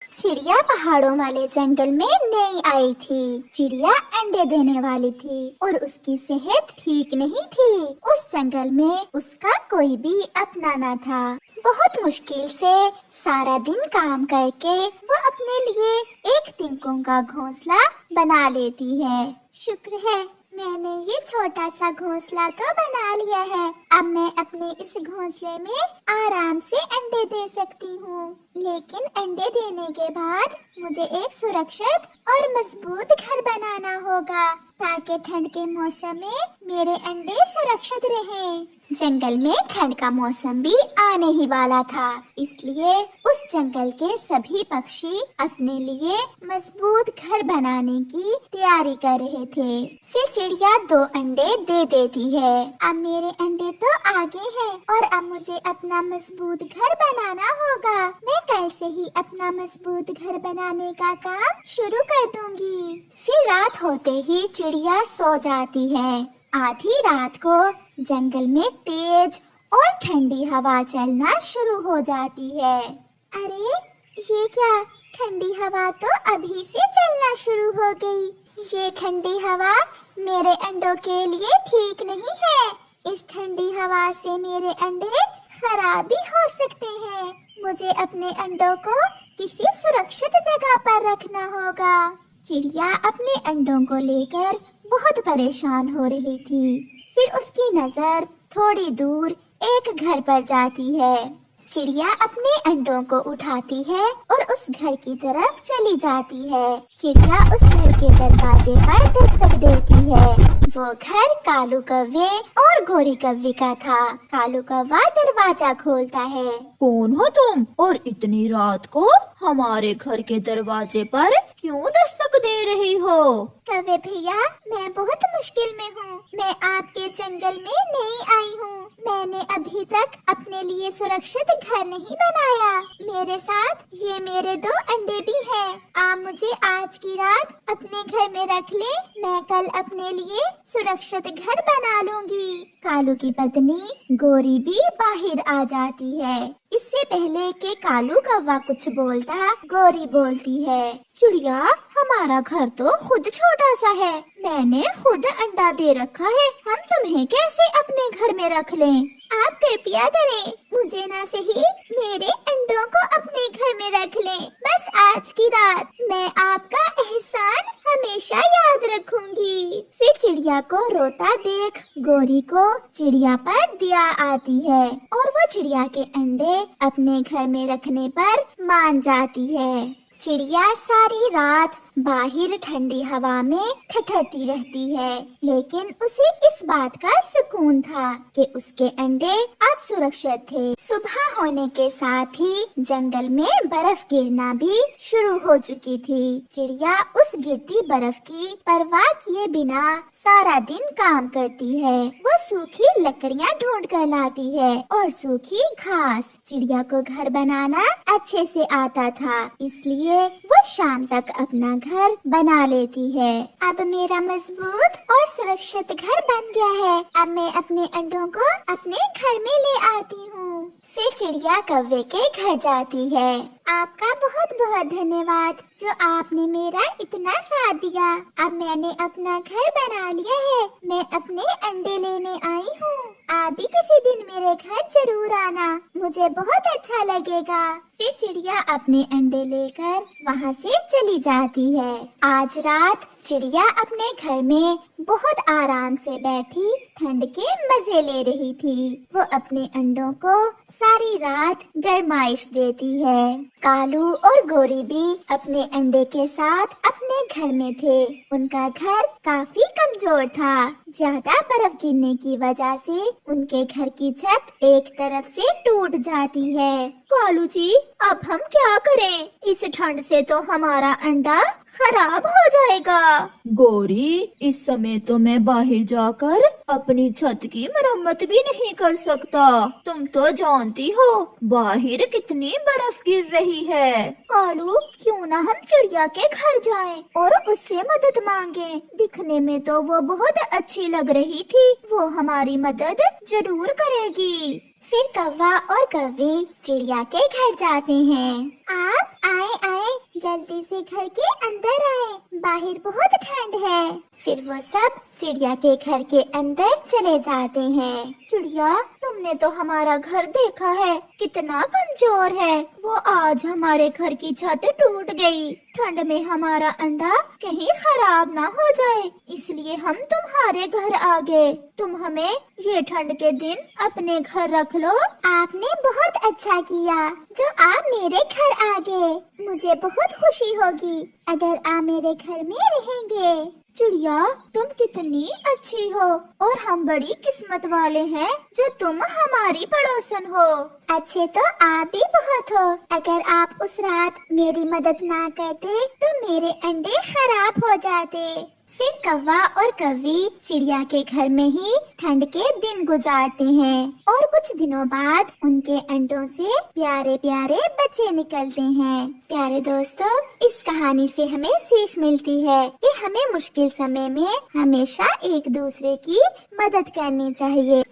चिड़िया पहाड़ों वाले जंगल में नई आई थी। चिड़िया अंडे देने वाली थी और उसकी सेहत ठीक नहीं थी। उस जंगल में उसका कोई भी अपना न था। बहुत मुश्किल से सारा दिन काम करके वो अपने लिए एक तिनकों का घोंसला बना लेती है। शुक्र है मैंने ये छोटा सा घोंसला तो बना लिया है। अब मैं अपने इस घोंसले में आराम से अंडे दे सकती हूँ। लेकिन अंडे देने के बाद मुझे एक सुरक्षित और मजबूत घर बनाना होगा ताकि ठंड के मौसम में मेरे अंडे सुरक्षित रहें। जंगल में ठंड का मौसम भी आने ही वाला था, इसलिए उस जंगल के सभी पक्षी अपने लिए मजबूत घर बनाने की तैयारी कर रहे थे। फिर चिड़िया 2 अंडे दे देती है। अब मेरे अंडे तो आगे हैं और अब मुझे अपना मजबूत घर बनाना होगा। मैं कल से ही अपना मजबूत घर बनाने का काम शुरू कर दूंगी। फिर रात होते ही चिड़िया सो जाती है। आधी रात को जंगल में तेज और ठंडी हवा चलना शुरू हो जाती है। अरे ये क्या, ठंडी हवा तो अभी से चलना शुरू हो गई। ये ठंडी हवा मेरे अंडों के लिए ठीक नहीं है। इस ठंडी हवा से मेरे अंडे खराब भी हो सकते हैं। मुझे अपने अंडों को किसी सुरक्षित जगह पर रखना होगा। चिड़िया अपने अंडों को लेकर बहुत परेशान हो रही थी। फिर उसकी नजर थोड़ी दूर एक घर पर जाती है। चिड़िया अपने अंडों को उठाती है और उस घर की तरफ चली जाती है। चिड़िया उस घर के दरवाजे पर दस्तक देती है। वो घर कालू कौवे और गोरी कौवे का था। कालू कौवा दरवाजा खोलता है। कौन हो तुम और इतनी रात को हमारे घर के दरवाजे पर क्यों दस्तक दे रही हो? कौवे भैया, मैं बहुत मुश्किल में हूँ। मैं आपके जंगल में नई आई हूँ। मैंने अभी तक अपने लिए सुरक्षित घर नहीं बनाया। मेरे साथ ये मेरे 2 अंडे भी हैं। आप मुझे आज की रात अपने घर में रख ले। मैं कल अपने लिए सुरक्षित घर बना लूंगी। कालू की पत्नी गोरी भी बाहर आ जाती है। इससे पहले कि कालू कौवा कुछ बोलता, गोरी बोलती है, चिड़िया हमारा घर तो खुद छोटा सा है। मैंने खुद अंडा दे रखा है। हम तुम्हें कैसे अपने घर में रख लें? आप कृपया करें, मुझे ना सही मेरे अंडों को अपने घर में रख लें। बस आज की रात। मैं आपका एहसान हमेशा याद रखूंगी। फिर चिड़िया को रोता देख गोरी को चिड़िया पर दया आती है और वो चिड़िया के अंडे अपने घर में रखने पर मान जाती है। चिड़िया सारी रात बाहर ठंडी हवा में ठठरती रहती है, लेकिन उसे इस बात का सुकून था कि उसके अंडे अब सुरक्षित थे। सुबह होने के साथ ही जंगल में बर्फ गिरना भी शुरू हो चुकी थी। चिड़िया उस गिरती बर्फ की परवाह किए बिना सारा दिन काम करती है। वो सूखी लकड़ियाँ ढूंढ कर लाती है और सूखी घास। चिड़िया को घर बनाना अच्छे से आता था, इसलिए वो शाम तक अपना घर बना लेती है। अब मेरा मजबूत और सुरक्षित घर बन गया है। अब मैं अपने अंडों को अपने घर में ले आती हूँ। फिर चिड़िया कौवे के घर जाती है। आपका बहुत बहुत धन्यवाद जो आपने मेरा इतना साथ दिया। अब मैंने अपना घर बना लिया है। मैं अपने अंडे लेने आई हूँ। आप भी किसी दिन मेरे घर जरूर आना, मुझे बहुत अच्छा लगेगा। फिर चिड़िया अपने अंडे लेकर वहाँ से चली जाती है। आज रात चिड़िया अपने घर में बहुत आराम से बैठी ठंड के मजे ले रही थी। वो अपने अंडों को सारी रात गरमाइश देती है। कालू और गोरी भी अपने अंडे के साथ अपने घर में थे। उनका घर काफी कमजोर था। ज्यादा बर्फ गिरने की वजह से उनके घर की छत एक तरफ से टूट जाती है। कालू जी, अब हम क्या करें? इस ठंड से तो हमारा अंडा खराब हो जाएगा। गोरी, इस समय तो मैं बाहर जाकर अपनी छत की मरम्मत भी नहीं कर सकता। तुम तो जानती हो बाहर कितनी बर्फ गिर रही है। कालू, क्यों ना हम चिड़िया के घर जाएं और उससे मदद मांगे। दिखने में तो वो बहुत अच्छी लग रही थी। वो हमारी मदद जरूर करेगी। फिर कौवा और कौवी चिड़िया के घर जाते हैं। आप आए, जल्दी से घर के अंदर आए, बाहर बहुत ठंड है। फिर वो सब चिड़िया के घर के अंदर चले जाते हैं। चिड़िया, तुमने तो हमारा घर देखा है, कितना कमजोर है। वो आज हमारे घर की छत टूट गई। ठंड में हमारा अंडा कहीं खराब ना हो जाए, इसलिए हम तुम्हारे घर आ गए। तुम हमें ये ठंड के दिन अपने घर रख लो। आपने बहुत अच्छा किया जो आप मेरे घर आ गए। मुझे बहुत खुशी होगी अगर आप मेरे घर में रहेंगे। चिड़िया, तुम कितनी अच्छी हो और हम बड़ी किस्मत वाले हैं जो तुम हमारी पड़ोसन हो। अच्छे तो आप भी बहुत हो। अगर आप उस रात मेरी मदद ना करते तो मेरे अंडे खराब हो जाते। फिर कौवा और कौवी चिड़िया के घर में ही ठंड के दिन गुजारते हैं और कुछ दिनों बाद उनके अंडों से प्यारे प्यारे बच्चे निकलते हैं। प्यारे दोस्तों, इस कहानी से हमें सीख मिलती है कि हमें मुश्किल समय में हमेशा एक दूसरे की मदद करनी चाहिए।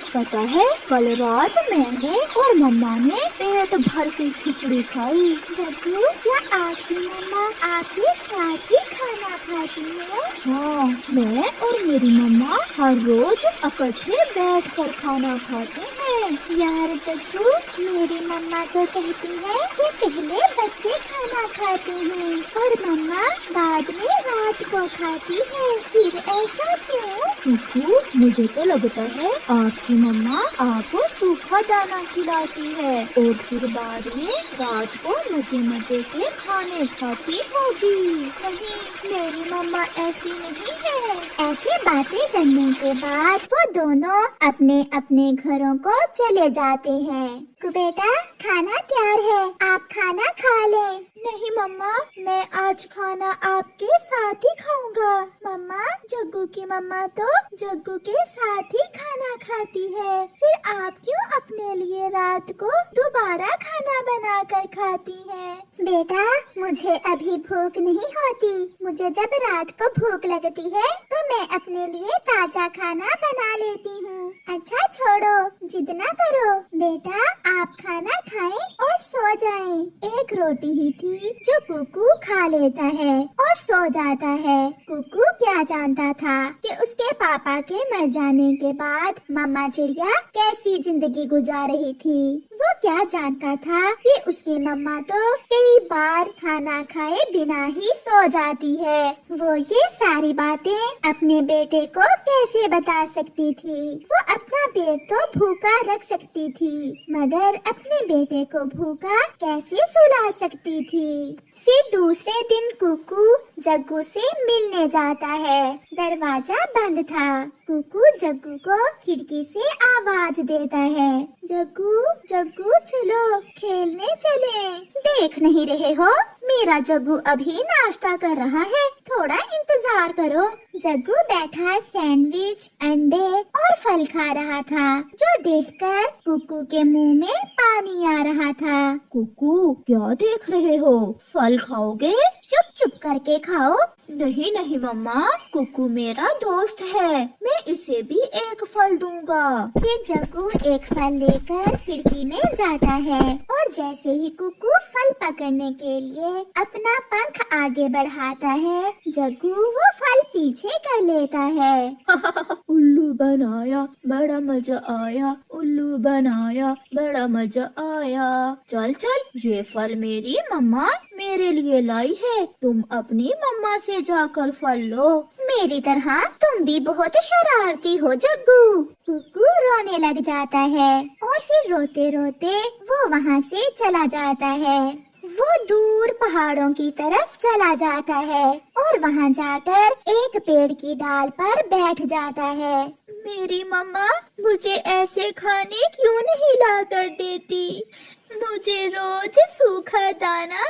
पता है, कल रात मैंने और मम्मा ने पेट भर के खिचड़ी खाई। जग्गू, क्या आपकी मम्मा आपके साथ ही खाना खाती है? हाँ, मैं और मेरी मम्मा हर रोज इकट्ठे बैठकर खाना खाते हैं। यार जग्गू, मेरी मम्मा तो कहती है कि पहले बच्चे खाना खाते हैं और मम्मा बाद में रात को खाती है। फिर ऐसा क्यों? कुकू, मुझे तो लगता है आपकी मम्मा आपको सूखा दाना खिलाती है और फिर बाद में रात को मजे मजे के खाने खाती होगी। नहीं, मेरी मम्मा ऐसी नहीं है। ऐसी बातें करने के बाद वो दोनों अपने अपने घरों को चले जाते हैं। बेटा, खाना तैयार है, आप खाना खा लें। नहीं मम्मा, मैं आज खाना आपके साथ ही खाऊंगा। मम्मा, जग्गू की मम्मा तो जग्गू के साथ ही खाना खाती है। फिर आप क्यों अपने लिए रात को दोबारा खाना बनाकर खाती हैं? बेटा, मुझे अभी भूख नहीं होती। मुझे जब रात को भूख लगती है तो मैं अपने लिए ताजा खाना बना लेती हूँ। अच्छा छोड़ो, जिद ना करो। बेटा, आप खाना खाएं और सो जाएं। एक रोटी ही थी जो कुकू खा लेता है और सो जाता है। कुकू क्या जानता था कि उसके पापा के मर जाने के बाद मम्मा चिड़िया कैसी जिंदगी गुजार रही थी। वो क्या जानता था कि उसकी मम्मा तो कई बार खाना खाए बिना ही सो जाती है। वो ये सारी बातें अपने बेटे को कैसे बता सकती थी? वो अपना पेट तो भूखा रख सकती थी, मगर अपने बेटे को भूखा कैसे सुला सकती थी? फिर दूसरे दिन कुकू जग्गू से मिलने जाता है। दरवाजा बंद था। कुकू जग्गू को खिड़की से आवाज देता है, जग्गू जग्गू चलो खेलने चले। देख नहीं रहे हो, मेरा जग्गू अभी नाश्ता कर रहा है, थोड़ा इंतजार करो। जग्गू बैठा सैंडविच, अंडे और फल खा रहा था, जो देखकर कुकू के मुंह में पानी आ रहा था। कुकू, क्या देख रहे हो? फल खाओगे? चुप चुप करके खाओ। नहीं नहीं मम्मा, कुकू मेरा दोस्त है, मैं इसे भी एक फल दूंगा। फिर जग्गू एक फल लेकर खिड़की में जाता है और जैसे ही कुकू फल पकड़ने के लिए अपना पंख आगे बढ़ाता है, जग्गू वो फल पीछे कर लेता है। उल्लू बनाया, बड़ा मजा आया, उल्लू बनाया, बड़ा मजा आया। चल चल, ये फल मेरी मम्मा मेरे लिए लाई है, तुम अपनी मम्मा से जाकर फल लो। मेरी तरह तुम भी बहुत शरारती हो जग्गू। कुकू रोने लग जाता है और फिर रोते रोते वो वहाँ से चला जाता है। वो दूर पहाड़ों की तरफ चला जाता है और वहाँ जाकर एक पेड़ की डाल पर बैठ जाता है। मेरी मम्मा मुझे ऐसे खाने क्यों नहीं ला कर देती? मुझे रोज सूखा दाना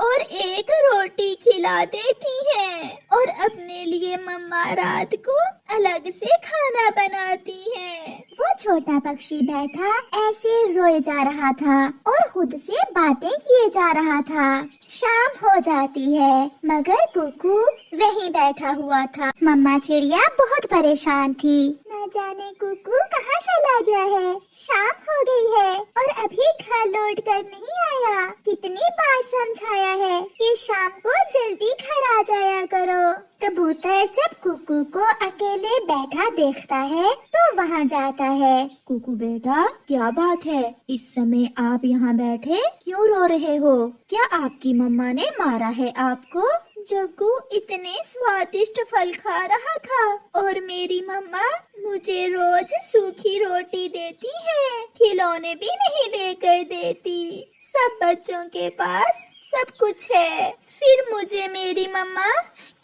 और एक रोटी खिला देती हैं और अपने लिए मम्मा रात को अलग से खाना बनाती हैं। वो छोटा पक्षी बैठा ऐसे रोए जा रहा था और खुद से बातें किए जा रहा था। शाम हो जाती है मगर कुकू वहीं बैठा हुआ था। मम्मा चिड़िया बहुत परेशान थी, न जाने कुकू कहाँ चला गया है। शाम हो गई है और अभी घर लौट कर नहीं आया। कितनी बार समझाया है कि शाम को जल्दी घर आ जाया करो। कबूतर जब कुकू को अकेले बैठा देखता है तो वहाँ जाता है। कुकू बेटा, क्या बात है? इस समय आप यहाँ बैठे क्यों रो रहे हो? क्या आपकी मम्मा ने मारा है आपको? जग्गू इतने स्वादिष्ट फल खा रहा था और मेरी मम्मा मुझे रोज सूखी रोटी देती है, खिलौने भी नहीं लेकर देती। सब बच्चों के पास सब कुछ है, फिर मुझे मेरी मम्मा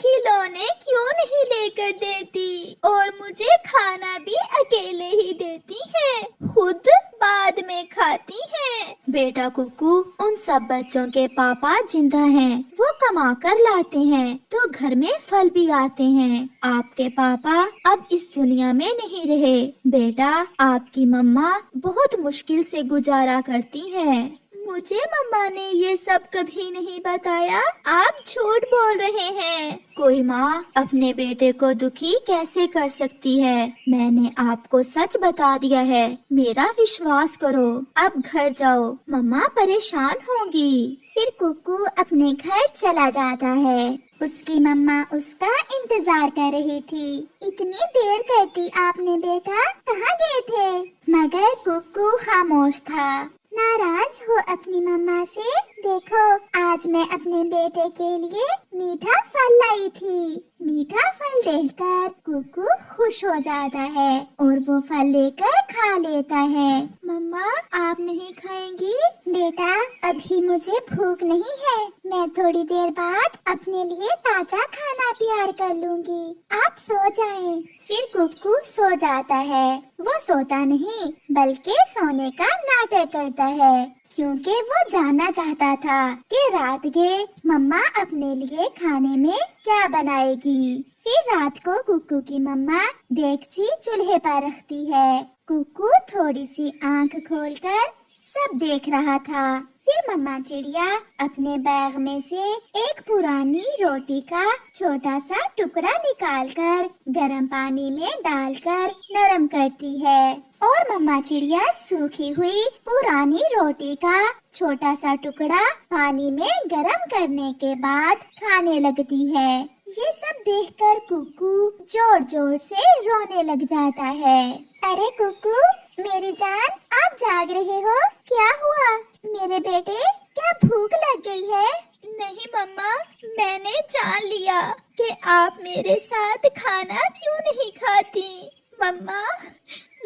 खिलौने क्यों नहीं लेकर देती और मुझे खाना भी अकेले ही देती है, खुद बाद में खाती है। बेटा कुकू, उन सब बच्चों के पापा जिंदा हैं, वो कमा कर लाते हैं तो घर में फल भी आते हैं। आपके पापा अब इस दुनिया में नहीं रहे। बेटा, आपकी मम्मा बहुत मुश्किल से गुजारा करती हैं। मुझे मम्मा ने ये सब कभी नहीं बताया। आप झूठ बोल रहे हैं। कोई माँ अपने बेटे को दुखी कैसे कर सकती है? मैंने आपको सच बता दिया है, मेरा विश्वास करो। अब घर जाओ, मम्मा परेशान होंगी। फिर कुकू अपने घर चला जाता है। उसकी मम्मा उसका इंतजार कर रही थी। इतनी देर कर दी आपने बेटा, कहाँ गए थे? मगर कुकू खामोश था। नाराज हो अपनी मम्मा से? देखो, आज मैं अपने बेटे के लिए मीठा फल लाई थी। मीठा फल देखकर कुकू खुश हो जाता है और वो फल लेकर खा लेता है। मम्मा, आप नहीं खाएंगी? बेटा, अभी मुझे भूख नहीं है। मैं थोड़ी देर बाद अपने लिए ताजा खाना तैयार कर लूंगी। आप सो जाएं। फिर कुकू सो जाता है। वो सोता नहीं बल्कि सोने का नाटक करता है, क्योंकि वो जानना चाहता था कि रात के मम्मा अपने लिए खाने में क्या बनाएगी। फिर रात को कुकू की मम्मा देगची चूल्हे पर रखती है। कुकू थोड़ी सी आंख खोलकर सब देख रहा था। फिर मम्मा चिड़िया अपने बैग में से एक पुरानी रोटी का छोटा सा टुकड़ा निकालकर गर्म पानी में डालकर नरम करती है और मम्मा चिड़िया सूखी हुई पुरानी रोटी का छोटा सा टुकड़ा पानी में गर्म करने के बाद खाने लगती है। ये सब देखकर कुकू जोर जोर से रोने लग जाता है। अरे कुकू, मेरी जान, आप जाग रहे हो? क्या हुआ? मेरे बेटे, क्या भूख लग गई है? नहीं मम्मा, मैंने जान लिया कि आप मेरे साथ खाना क्यों नहीं खाती। मम्मा,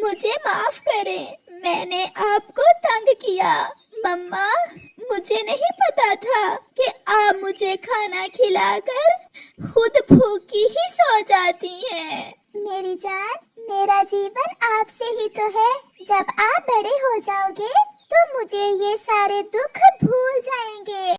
मुझे माफ करें, मैंने आपको तंग किया। मम्मा, मुझे नहीं पता था कि आप मुझे खाना खिलाकर खुद भूखी ही सो जाती हैं। मेरी जान, मेरा जीवन आपसे ही तो है। जब आप बड़े हो जाओगे तो मुझे ये सारे दुख भूल जाएंगे।